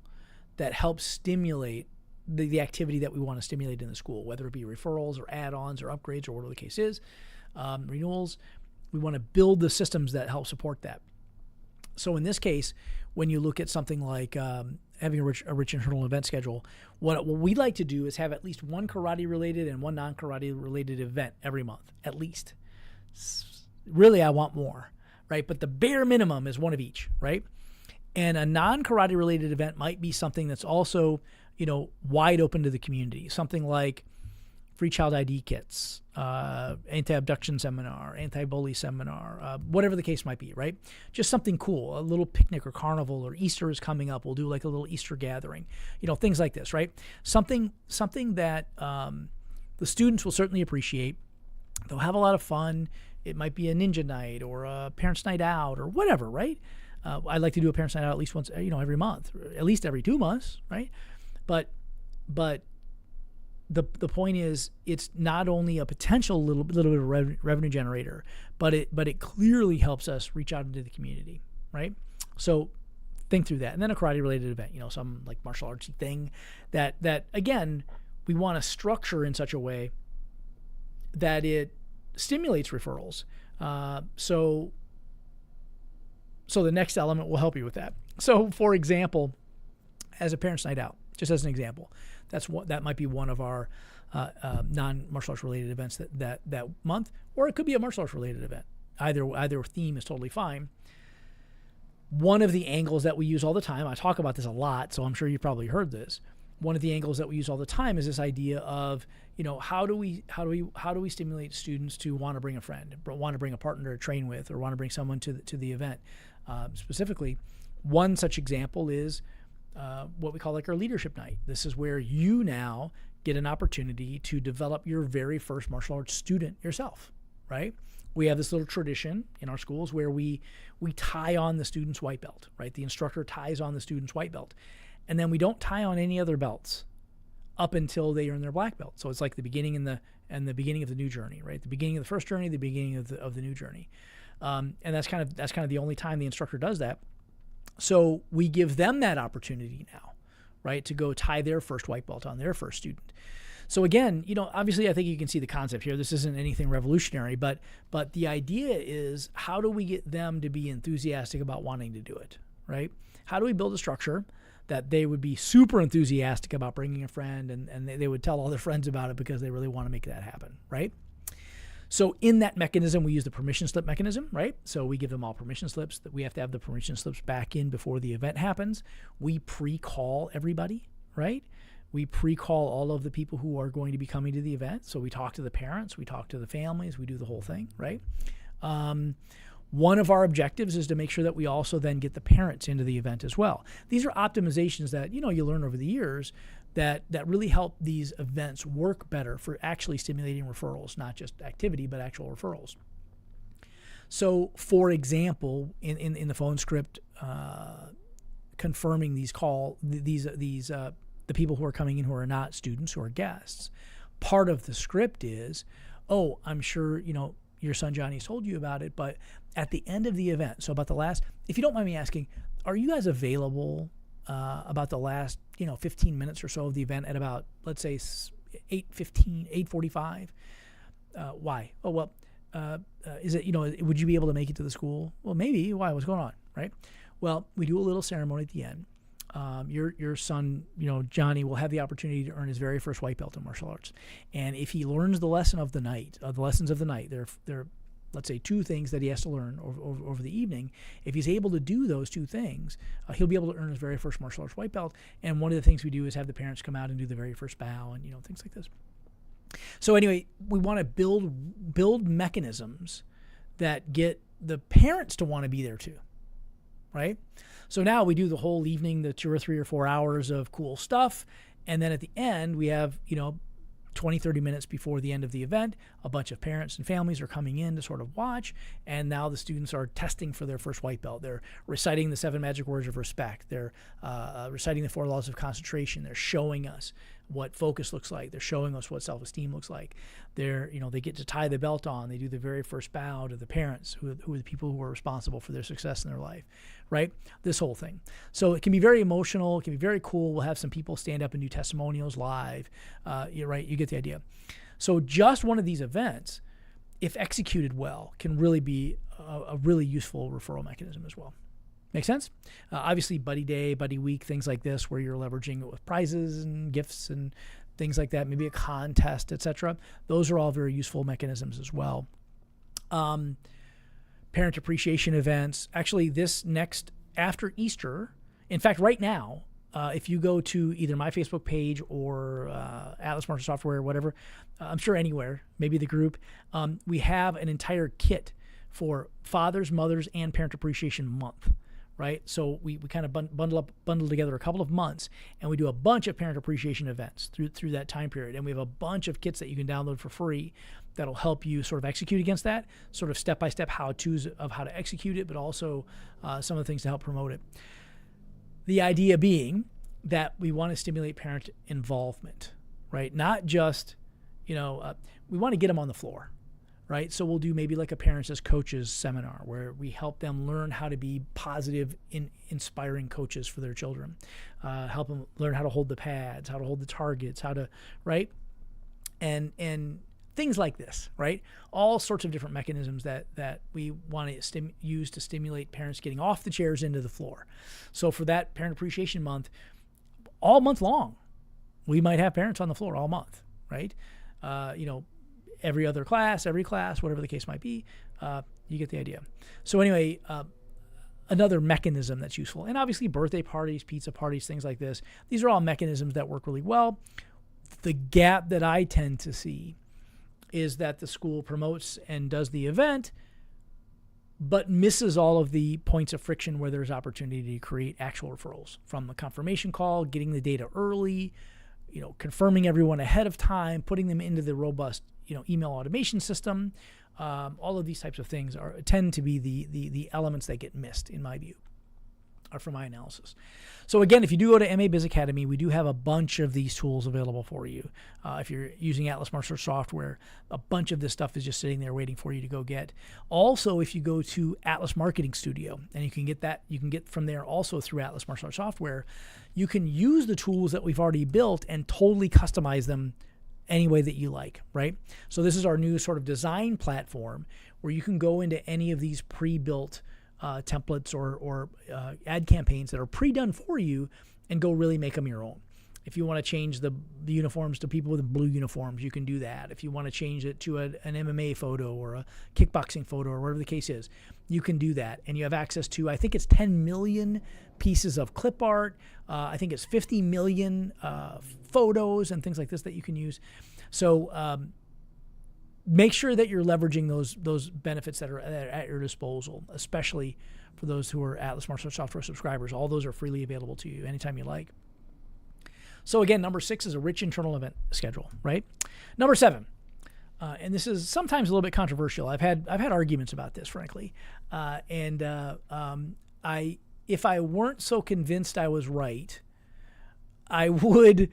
that helps stimulate the activity that we want to stimulate in the school, whether it be referrals or add-ons or upgrades or whatever the case is, renewals. We want to build the systems that help support that. So in this case, when you look at something like having a rich internal event schedule, what we'd like to do is have at least one karate-related and one non-karate-related event every month, at least. Really, I want more, right? But the bare minimum is one of each, right? And a non-karate-related event might be something that's also, wide open to the community, something like free child ID kits, anti-abduction seminar, anti-bully seminar, whatever the case might be, right? Just something cool, a little picnic or carnival, or Easter is coming up. We'll do like a little Easter gathering, things like this, right? Something that the students will certainly appreciate. They'll have a lot of fun. It might be a ninja night or a parents' night out or whatever, right? I like to do a parents' night out at least once, every month, or at least every 2 months, right? But the point is, it's not only a potential little bit of revenue generator, but it clearly helps us reach out into the community, right? So think through that. And then a karate-related event, some like martial artsy thing that again, we want to structure in such a way that it stimulates referrals. So the next element will help you with that. So for example, as a parents' night out, just as an example, that might be one of our non-martial arts related events that month, or it could be a martial arts related event. Either theme is totally fine. One of the angles that we use all the time, I talk about this a lot, so I'm sure you've probably heard this. One of the angles that we use all the time is this idea of, how do we stimulate students to want to bring a friend, want to bring a partner to train with, or want to bring someone to the event. Specifically, one such example is what we call like our leadership night. This is where you now get an opportunity to develop your very first martial arts student yourself, right? We have this little tradition in our schools where we tie on the student's white belt, right? The instructor ties on the student's white belt, and then we don't tie on any other belts up until they earn their black belt. So it's like the beginning and the beginning of the new journey, right? The beginning of the first journey, the beginning of the new journey, and that's kind of the only time the instructor does that. So we give them that opportunity now, right, to go tie their first white belt on their first student. So again, obviously I think you can see the concept here. This isn't anything revolutionary, but the idea is, how do we get them to be enthusiastic about wanting to do it, right? How do we build a structure that they would be super enthusiastic about bringing a friend, and they would tell all their friends about it because they really want to make that happen, right? So in that mechanism, we use the permission slip mechanism, right? So we give them all permission slips. That we have to have the permission slips back in before the event happens. We pre-call everybody, right? We pre-call all of the people who are going to be coming to the event. So we talk to the parents, we talk to the families, we do the whole thing, right? One of our objectives is to make sure that we also then get the parents into the event as well. These are optimizations that, you learn over the years that really help these events work better for actually stimulating referrals, not just activity, but actual referrals. So, for example, in the phone script, confirming the people who are coming in who are not students, who are guests, part of the script is, I'm sure, your son Johnny's told you about it, but at the end of the event, so about the last, if you don't mind me asking, are you guys available about the last 15 minutes or so of the event at about, let's say, 8:15, 8:45? Why? Oh, well, is it, would you be able to make it to the school? Well, maybe. Why? What's going on, right? Well, we do a little ceremony at the end. Your son, Johnny, will have the opportunity to earn his very first white belt in martial arts. And if he learns the lessons of the night, there are, let's say, 2 things that he has to learn over the evening. If he's able to do those 2 things, he'll be able to earn his very first martial arts white belt. And one of the things we do is have the parents come out and do the very first bow and, things like this. So anyway, we want to build mechanisms that get the parents to want to be there too, right? So now we do the whole evening, the 2 or 3 or 4 hours of cool stuff. And then at the end, we have, 20, 30 minutes before the end of the event, a bunch of parents and families are coming in to sort of watch. And now the students are testing for their first white belt. They're reciting the 7 magic words of respect. They're reciting the 4 laws of concentration. They're showing us what focus looks like. They're showing us what self-esteem looks like. They get to tie the belt on. They do the very first bow to the parents, who are the people who are responsible for their success in their life, right? This whole thing. So it can be very emotional. It can be very cool. We'll have some people stand up and do testimonials live. You're right. You get the idea. So just one of these events, if executed well, can really be a really useful referral mechanism as well. Make sense? Obviously, buddy day, buddy week, things like this, where you're leveraging it with prizes and gifts and things like that, maybe a contest, etc. Those are all very useful mechanisms as well. Parent appreciation events. Actually, after Easter, in fact, right now, if you go to either my Facebook page or Atlas Marshall Software, whatever, I'm sure anywhere, maybe the group, we have an entire kit for Fathers, Mothers, and Parent Appreciation Month. Right, so we kind of bundle together a couple of months, and we do a bunch of parent appreciation events through that time period, and we have a bunch of kits that you can download for free that'll help you sort of execute against that, sort of step-by-step how-tos of how to execute it, but also some of the things to help promote it. The idea being that we want to stimulate parent involvement, right? Not just, we want to get them on the floor. Right, so we'll do maybe like a Parents as Coaches seminar where we help them learn how to be positive, inspiring coaches for their children. Help them learn how to hold the pads, how to hold the targets, right, and things like this, right? All sorts of different mechanisms that we want to use to stimulate parents getting off the chairs into the floor. So for that Parent Appreciation Month, all month long, we might have parents on the floor all month, right? Every class, whatever the case might be, you get the idea. So anyway, another mechanism that's useful, and obviously birthday parties, pizza parties, things like this, these are all mechanisms that work really well. The gap that I tend to see is that the school promotes and does the event, but misses all of the points of friction where there's opportunity to create actual referrals, from the confirmation call, getting the data early, confirming everyone ahead of time, putting them into the robust email automation system. All of these types of things tend to be the elements that get missed, in my view, or from my analysis. So again, if you do go to MA Biz Academy, we do have a bunch of these tools available for you. If you're using Atlas Marshall Software, a bunch of this stuff is just sitting there waiting for you to go get. Also, if you go to Atlas Marketing Studio, and you can get from there also through Atlas Marshall Software, you can use the tools that we've already built and totally customize them any way that you like, right? So this is our new sort of design platform where you can go into any of these pre-built templates or ad campaigns that are pre-done for you and go really make them your own. If you want to change the uniforms to people with blue uniforms, you can do that. If you want to change it to an MMA photo or a kickboxing photo or whatever the case is, you can do that. And you have access to, I think it's 10 million pieces of clip art. I think it's 50 million photos and things like this that you can use. So make sure that you're leveraging those benefits that are at your disposal, especially for those who are Atlas Marshall Software subscribers. All those are freely available to you anytime you like. So again, number 6 is a rich internal event schedule, right? Number 7, and this is sometimes a little bit controversial. I've had arguments about this, frankly, if I weren't so convinced I was right, I would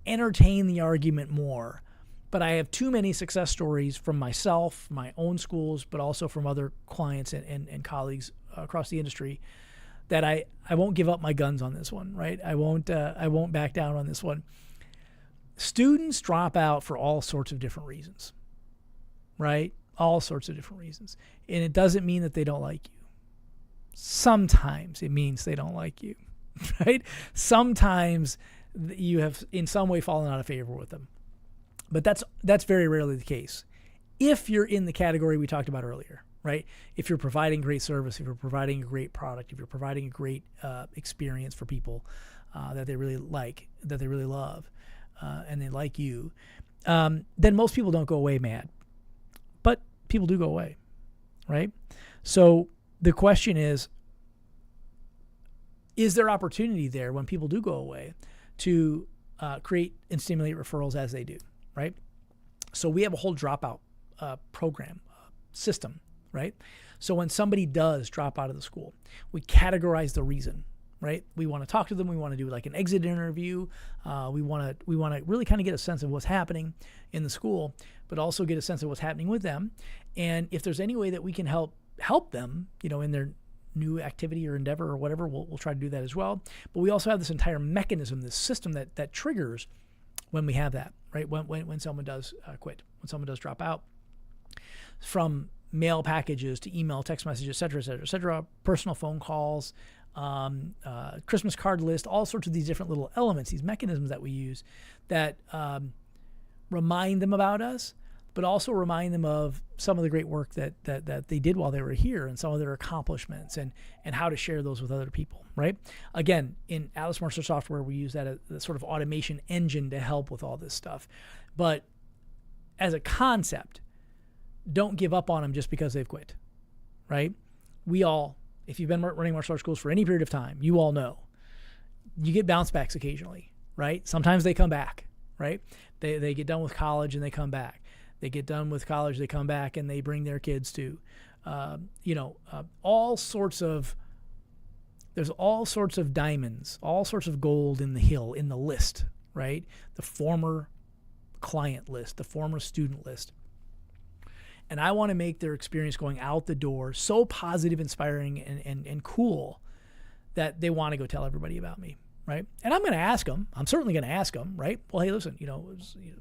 entertain the argument more. But I have too many success stories from myself, my own schools, but also from other clients and colleagues across the industry, that I won't give up my guns on this one, right? I won't back down on this one. Students drop out for all sorts of different reasons, right? All sorts of different reasons. And it doesn't mean that they don't like you. Sometimes it means they don't like you, right? Sometimes you have in some way fallen out of favor with them. But that's very rarely the case. If you're in the category we talked about earlier, right? If you're providing great service, if you're providing a great product, if you're providing a great experience for people that they really like, that they really love, and they like you, then most people don't go away mad. But people do go away, right? So the question is there opportunity there when people do go away to create and stimulate referrals as they do, right? So we have a whole dropout program system, right? So when somebody does drop out of the school, we categorize the reason, right? We want to talk to them. We want to do like an exit interview. We want to really kind of get a sense of what's happening in the school, but also get a sense of what's happening with them. And if there's any way that we can help them, in their new activity or endeavor or whatever, we'll try to do that as well. But we also have this entire mechanism, this system that triggers when we have that, right? When someone does quit, when someone does drop out, from mail packages to email, text messages, et cetera, personal phone calls, Christmas card list, all sorts of these different little elements, these mechanisms that we use that remind them about us, but also remind them of some of the great work that they did while they were here and some of their accomplishments and how to share those with other people, right? Again, in Atlas Mercer software, we use that as a sort of automation engine to help with all this stuff. But as a concept, don't give up on them just because they've quit, right? We all, if you've been running martial arts schools for any period of time, you all know you get bounce backs occasionally, right? Sometimes they come back, right? They get done with college and they come back. They get done with college, they come back and they bring their kids to, all sorts of, there's all sorts of diamonds, all sorts of gold in the list, right? The former client list, the former student list. And I want to make their experience going out the door so positive, inspiring, and cool that they want to go tell everybody about me, right? And I'm going to ask them. I'm certainly going to ask them, right? Well, hey, listen,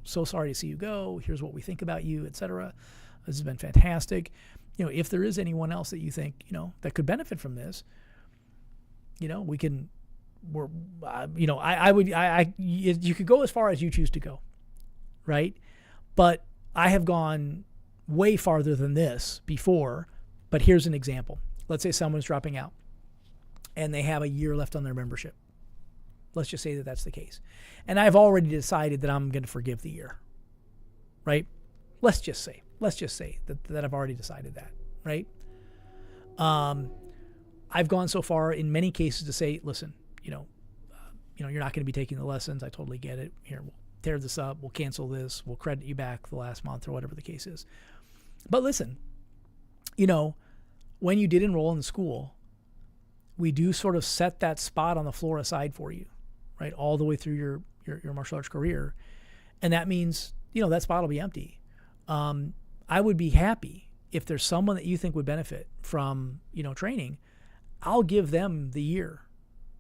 so sorry to see you go. Here's what we think about you, et cetera. This has been fantastic. If there is anyone else that you think, that could benefit from this, we can, you could go as far as you choose to go, right? But I have gone way farther than this before, but here's an example. Let's say someone's dropping out and they have a year left on their membership. Let's just say that that's the case. And I've already decided that I'm going to forgive the year, right? Let's just say that I've already decided that, right? I've gone so far in many cases to say, listen, you're not going to be taking the lessons. I totally get it. Here, we'll tear this up. We'll cancel this. We'll credit you back the last month or whatever the case is. But listen, when you did enroll in the school, we do sort of set that spot on the floor aside for you, right? All the way through your martial arts career. And that means, that spot will be empty. I would be happy if there's someone that you think would benefit from, training. I'll give them the year.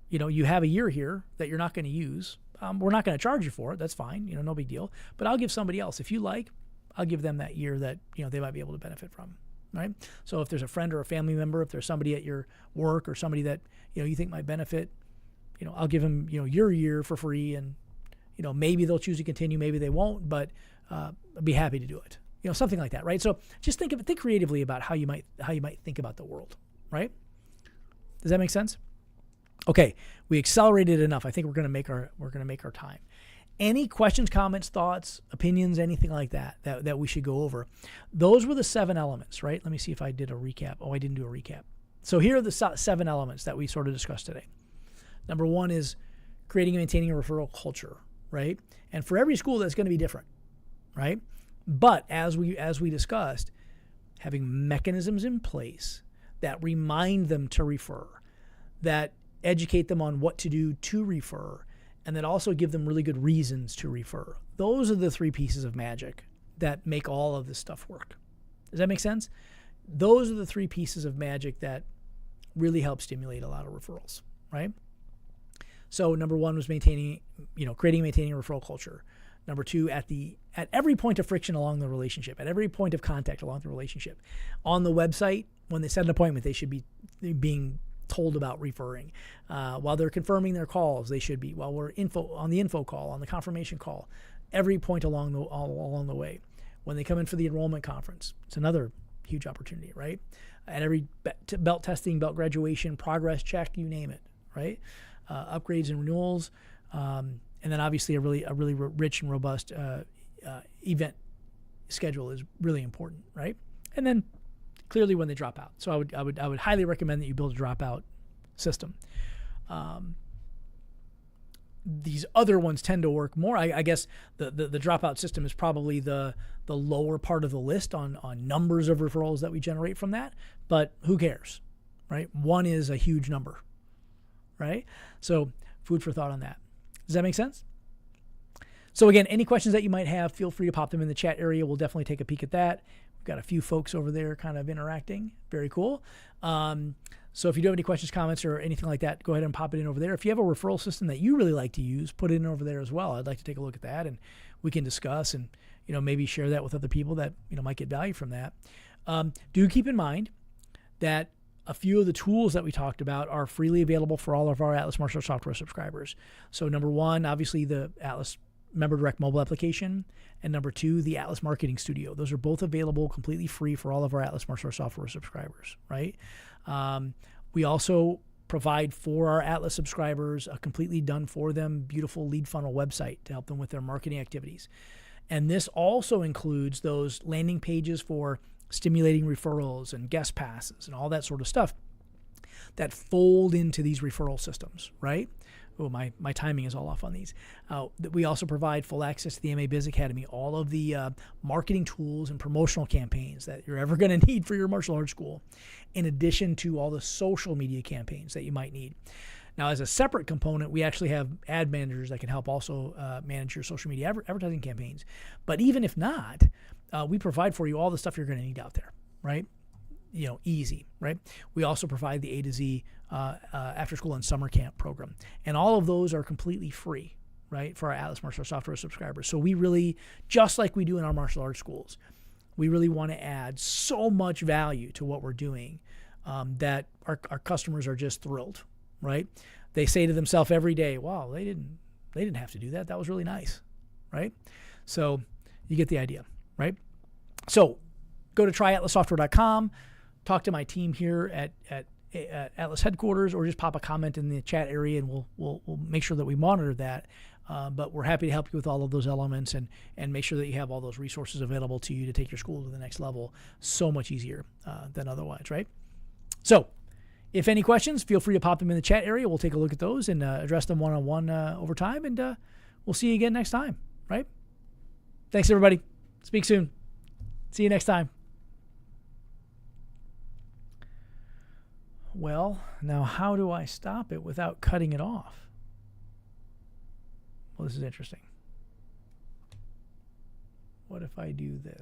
You have a year here that you're not going to use. We're not going to charge you for it. That's fine. No big deal. But I'll give somebody else. If you like, I'll give them that year that, they might be able to benefit from, right? So if there's a friend or a family member, if there's somebody at your work or somebody that, you think might benefit, I'll give them, your year for free. And, maybe they'll choose to continue, maybe they won't, but I'd be happy to do it. Something like that, right? So just think creatively about how you might think about the world, right? Does that make sense? Okay, we accelerated enough. I think we're going to make our time. Any questions, comments, thoughts, opinions, anything like that we should go over? Those were the 7 elements, right? Let me see if I did a recap. Oh, I didn't do a recap. So here are the 7 elements that we sort of discussed today. Number 1 is creating and maintaining a referral culture, right? And for every school, that's going to be different, right? But as we discussed, having mechanisms in place that remind them to refer, that educate them on what to do to refer, and that also give them really good reasons to refer. Those are the 3 pieces of magic that make all of this stuff work. Does that make sense? Those are the 3 pieces of magic that really help stimulate a lot of referrals, right? So number 1 was creating and maintaining a referral culture. Number 2, at every point of friction along the relationship, at every point of contact along the relationship. On the website, when they set an appointment, they should be being told about referring. While they're confirming their calls, they should be. While we're on the info call, on the confirmation call, every point along the way. When they come in for the enrollment conference, it's another huge opportunity, right? At every belt testing, belt graduation, progress check, you name it, right? Upgrades and renewals, and then obviously a really rich and robust event schedule is really important, right? And then clearly when they drop out. So I would highly recommend that you build a dropout system. These other ones tend to work more. I guess the dropout system is probably the lower part of the list on numbers of referrals that we generate from that, but who cares, right? 1 is a huge number, right? So food for thought on that. Does that make sense? So again, any questions that you might have, feel free to pop them in the chat area. We'll definitely take a peek at that. We've got a few folks over there kind of interacting. Very cool. So if you do have any questions, comments, or anything like that, go ahead and pop it in over there. If you have a referral system that you really like to use, put it in over there as well. I'd like to take a look at that, and we can discuss and, maybe share that with other people that, might get value from that. Do keep in mind that a few of the tools that we talked about are freely available for all of our Atlas Martial Arts Software subscribers. So number one, obviously the Atlas Member Direct mobile application, and number two, the Atlas Marketing Studio. Those are both available completely free for all of our Atlas Martial Arts Software subscribers, right? We also provide for our Atlas subscribers a completely done for them, beautiful lead funnel website to help them with their marketing activities. And this also includes those landing pages for stimulating referrals and guest passes and all that sort of stuff that fold into these referral systems, right? Oh, my timing is all off on these. We also provide full access to the MA Biz Academy, all of the marketing tools and promotional campaigns that you're ever going to need for your martial arts school, in addition to all the social media campaigns that you might need. Now, as a separate component, we actually have ad managers that can help also manage your social media advertising campaigns. But even if not, we provide for you all the stuff you're going to need out there, right? Easy, right? We also provide the A to Z after school and summer camp program. And all of those are completely free, right, for our Atlas Martial Arts Software subscribers. So we really, just like we do in our martial arts schools, we really want to add so much value to what we're doing that our customers are just thrilled, right? They say to themselves every day, wow, they didn't have to do that. That was really nice, right? So you get the idea, right? So go to tryatlassoftware.com. Talk to my team here at Atlas headquarters, or just pop a comment in the chat area, and we'll make sure that we monitor that. But we're happy to help you with all of those elements and make sure that you have all those resources available to you to take your school to the next level so much easier than otherwise, right? So if any questions, feel free to pop them in the chat area. We'll take a look at those and address them one-on-one over time, and we'll see you again next time, right? Thanks, everybody. Speak soon. See you next time. Well, now how do I stop it without cutting it off? Well, this is interesting. What if I do this?